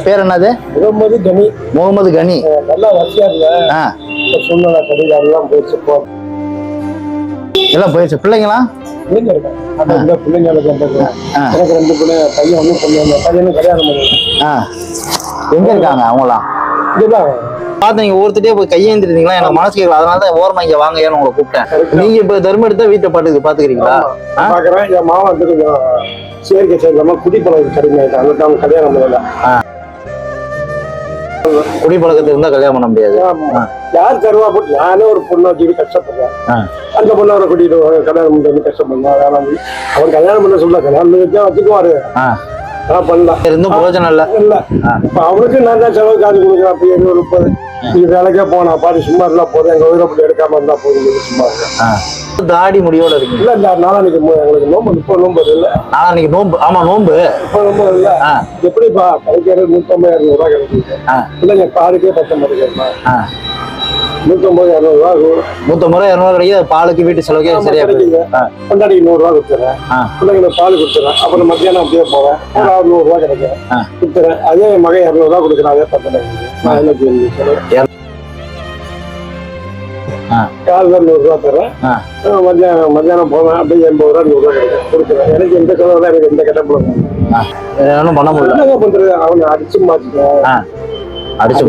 பேர் என்னது? முகமது கனி. முகமது கனி. நல்லா வசதியா இருங்க. சூழ்நிலை கடிகாரம் போயிடுச்சு. எல்லாம் போயிடுச்சு. பிள்ளைங்களா? பிள்ளைங்க இருக்காங்க. பிள்ளைங்க எனக்கு 2 பிள்ளை, பையன் ஒன்றும் பொண்ணு. பையனும் கல்யாணம் பண்ணுங்க. எங்க இருக்காங்க அவங்களாம்? இதுதான் பார்த்து நீங்க ஒருத்தட்டே போய் கையேந்திருந்தீங்களா? எனக்கு மனசு கேட்கல. அதனாலதான் ஓரமா இங்க வாங்க ஏன்னு உங்களை கூப்பிட்டேன். நீங்க இப்ப தர்மம் எடுத்தா வீட்டை பாத்துக்கிறீங்களா? பாக்குறேன். என் மாமா வந்து கொஞ்சம் சேர்க்கை சேர்க்காம குடிப்பழக்கம் கடுமையாயிட்டு அங்கிட்ட அவங்க கல்யாணம் பண்ணல. குடிப்பழக்கத்துல இருந்தா கல்யாணம் பண்ண முடியாது. யார் தருவா போட்டு நானே ஒரு பொண்ணை வச்சுட்டு கஷ்டப்படுறேன். அந்த பொண்ணை அவரை கூட்டிட்டு கல்யாணம் பண்ணி கஷ்டப்படுறேன். வேணாம் அவன் கல்யாணம் பண்ண சொல்ல கல்யாணம் வச்சுக்குவாரு. பண்ணலாம் இருந்தும் பிரயோஜனம் இல்ல. இப்ப அவனுக்கு நான் தான் செலவு காசு கொடுக்குறேன். அப்ப 730 நீ வேலைக்கே போனா பாரு, சும்மா இருந்தா போதும். எங்க உயிரை எடுக்காம இருந்தா போதும். சும்மா இருக்கேன். தாடி முடியோட இருக்கு. இல்ல இந்த நாளைக்கு எங்களுக்கு நோம்பு. இப்ப நோம்பு இல்ல. நாளைக்கு நோம்பு. ஆமா நோம்பு. இப்ப நோம்பு இல்ல. எப்படிப்பா பைக்காரு 150 ரூபாய் கிடைக்குது. இல்லைங்க பாலுக்கே 19 கேட்பா. 150 200 200 கிடைக்கும். பாலுக்கு வீட்டு செலவுக்கே சரியா கிடைக்குது. கொண்டாடிக்கு 100 ரூபாய் கொடுத்துறேன். பிள்ளைங்க பால் கொடுத்துறேன். அப்புறம் மத்தியானம் அப்படியே போவேன். 100 ரூபாய் கிடைக்கும் கொடுத்துறேன். அதே மகன் 200 ரூபாய் கொடுக்குறேன். அதே 10 காலைல 100 ரூபாய் தரேன். மத்தியானம் போவேன். அப்படியே 80 ரூபாய் 100 ரூபாய் கொடுக்குறேன். எனக்கு எந்த செலவு தான் எனக்கு எந்த கெட்ட போடுவேன் பண்ண முடியல. பண்றது அவனை அடிச்சு மாத்திட்டேன். அடிச்சு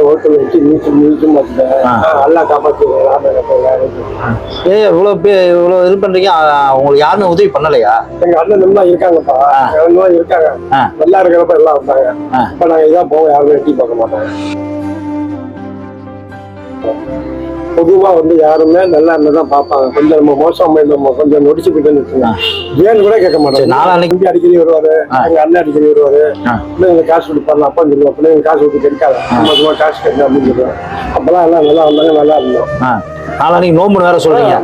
ஹோட்டல் வச்சு நீச்சு மாத்திட்டேன். நல்லா காப்பாற்றுவேன். இவ்வளவு இது பண்றீங்க. உங்களுக்கு யாருன்னு உதவி பண்ணலையா? எங்க அண்ணன் தான் இருக்காங்கப்பா. இருக்காங்க. நல்லா இருக்கிறப்ப எல்லாம் வந்தாங்க. இப்ப நாங்க இதான் போவோம். யாருமே எட்டி பார்க்க மாட்டாங்க. பொதுவா வந்து யாருமே நல்லா தான் பார்ப்பாங்க. கொஞ்சம் நம்ம மோசம் கொஞ்சம் நொடிச்சு போயிட்டு வச்சுங்க. ஏன்னு கூட கேட்க மாட்டோம். நாளைக்கு அடிக்கடி வருவாரு. எங்க அண்ணன் அடிக்கடி வருவாரு. பிள்ளைங்க காசு கொடுப்பாரு. அப்பா சொல்லுவோம் பிள்ளைங்க காசு கொடுத்து கிடைக்காது. சும்மா காசு கிடைக்கும் அப்படின்னு சொல்லுவேன். அப்பெல்லாம் எல்லாம் நல்லா வந்தாங்க. நல்லா இருந்தோம். நாளைக்கு நோம்பு வேற சொல்றீங்க.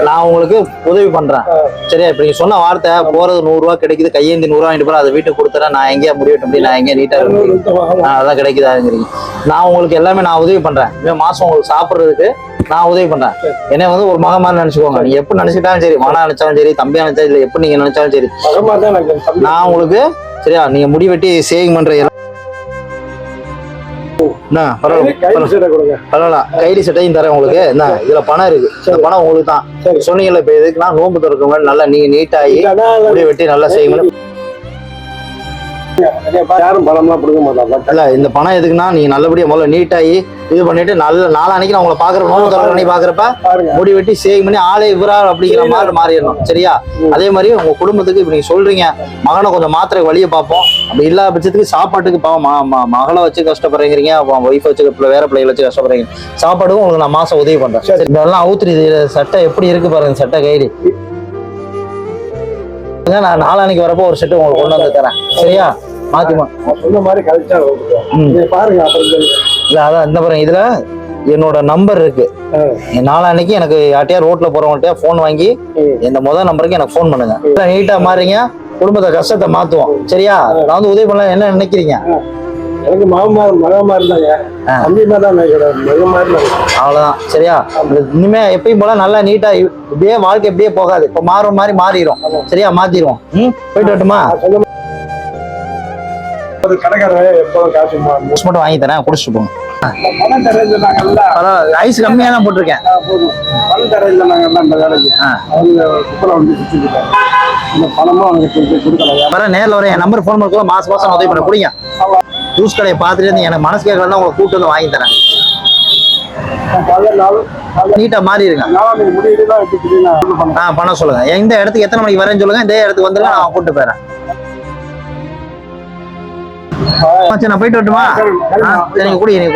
நான் உங்களுக்கு உதவி பண்றேன். சரியா? இப்ப நீங்க சொன்ன வார்த்தை போறது 100 ரூபாய் கிடைக்குது. கையேந்தி 100 ரூபாய் வாங்கிட்டு போற அதை வீட்டுக்கு கொடுத்துறேன். நான் எங்கேயா முடிவெட்ட முடியும். நான் எங்கேயா நீட்டா இருக்கேன். அதான் கிடைக்குதாங்கிறீங்க. நான் உங்களுக்கு எல்லாமே நான் உதவி பண்றேன். மாசம் உங்களுக்கு சாப்பிடுறதுக்கு நான் உதவி பண்றேன். என்ன வந்து ஒரு மக மாதிரி நினைச்சுக்கோங்க. நீங்க எப்ப நினைச்சுட்டாலும் சரி, மன நினைச்சாலும் சரி, தம்பியா நினைச்சாலும் இல்ல, எப்ப நீங்க நினைச்சாலும் சரி, நான் உங்களுக்கு சரியா நீங்க முடி வெட்டி சேவிங் பண்ற பரவாயில்ல. கைலி சட்டையும் தரேன் உங்களுக்கு. இதுல பணம் இருக்கு. இந்த பணம் உங்களுக்கு தான். சொன்னீங்கல்ல இப்ப எதுக்குன்னா நோம்பு திறக்க நல்லா நீங்க நீட்டாகி முடி வெட்டி நல்லா செய்யணும். யாரும் பணம்லாம் கொடுக்க மாட்டாங்க. இல்ல இந்த பணம் எதுக்குன்னா நீங்க நல்லபடியா முதல்ல நீட்டாகி இது பண்ணிட்டு நல்ல நாளானைக்கு நான் உங்களை பாக்குற நோம்பு திறக்க பண்ணி பாக்குறப்ப முடி வெட்டி சேவிங் பண்ணி ஆளே இவரா அப்படிங்கிற மாதிரி மாறிடணும். சரியா? அதே மாதிரி உங்க குடும்பத்துக்கு இப்ப நீங்க சொல்றீங்க மகனை கொஞ்சம் மாத்திரை வழியை பார்ப்போம். அப்படி இல்லாத பட்சத்துக்கு சாப்பாட்டுக்கு மகளை வச்சு கஷ்டப்படுறீங்க. ஒய்ஃபை வச்சு வேற பிள்ளைகளை வச்சு கஷ்டப்படுறீங்க. சாப்பாடுக்கும் உங்களுக்கு நான் மாசம் உதவி பண்றேன். இதெல்லாம் அவுத்துரு. சட்டை எப்படி இருக்கு பாருங்க. சட்டை கைலி. நான் நாளானைக்கு வரப்போ ஒரு செட்டு உங்களுக்கு கொண்டு வந்து தரேன். சரியா? மாத்திமா சொன்ன மாதிரி கரெக்டா பாருங்க. இல்ல அதான் இந்த பாருங்க. இதுல என்னோட நம்பர் இருக்கு. நாளான்னைக்கு எனக்கு யார்ட்டையா ரோட்ல போறவங்கள்ட்ட போன் வாங்கி இந்த முதல் நம்பருக்கு எனக்கு போன் பண்ணுங்க. நீட்டா மாறீங்க. குடும்பத்தை கஷ்டத்தை மாத்துவோம். சரியா? நான் வந்து உதவி பண்ணலாம். என்ன நினைக்கிறீங்க? எனக்கு மகமா இருந்தாங்க. அவ்வளவுதான். சரியா? இனிமே எப்பயும் போல நல்லா நீட்டா இப்படியே வாழ்க்கை எப்படியே போகாது. இப்ப மாறும் மாதிரி மாறிடும். சரியா? மாத்திடுவோம். போயிட்டு வரட்டுமா? மட்டும் வாங்கி தரேன். குடிச்சிட்டு போங்க. ஐஸ் கம்மியா தான் போட்டிருக்கேன். நேரில் வர என் நம்பர் போன் பண்ண மாசம் மாசம் உதவி பண்ண குடிங்க. ஜூஸ் கடையை பார்த்துட்டு எனக்கு மனசு கேட்கலாம் உங்களை கூப்பிட்டு வந்து வாங்கி தரேன். நீட்டா மாறி இருங்க. பண்ண சொல்லுங்க. எந்த இடத்துக்கு எத்தனை மணிக்கு வரேன்னு சொல்லுங்க. இந்த இடத்துக்கு வந்துருங்க. நான் கூப்பிட்டு போறேன். நான் போயிட்டு வரட்டுமா? நீங்க குடிங்க.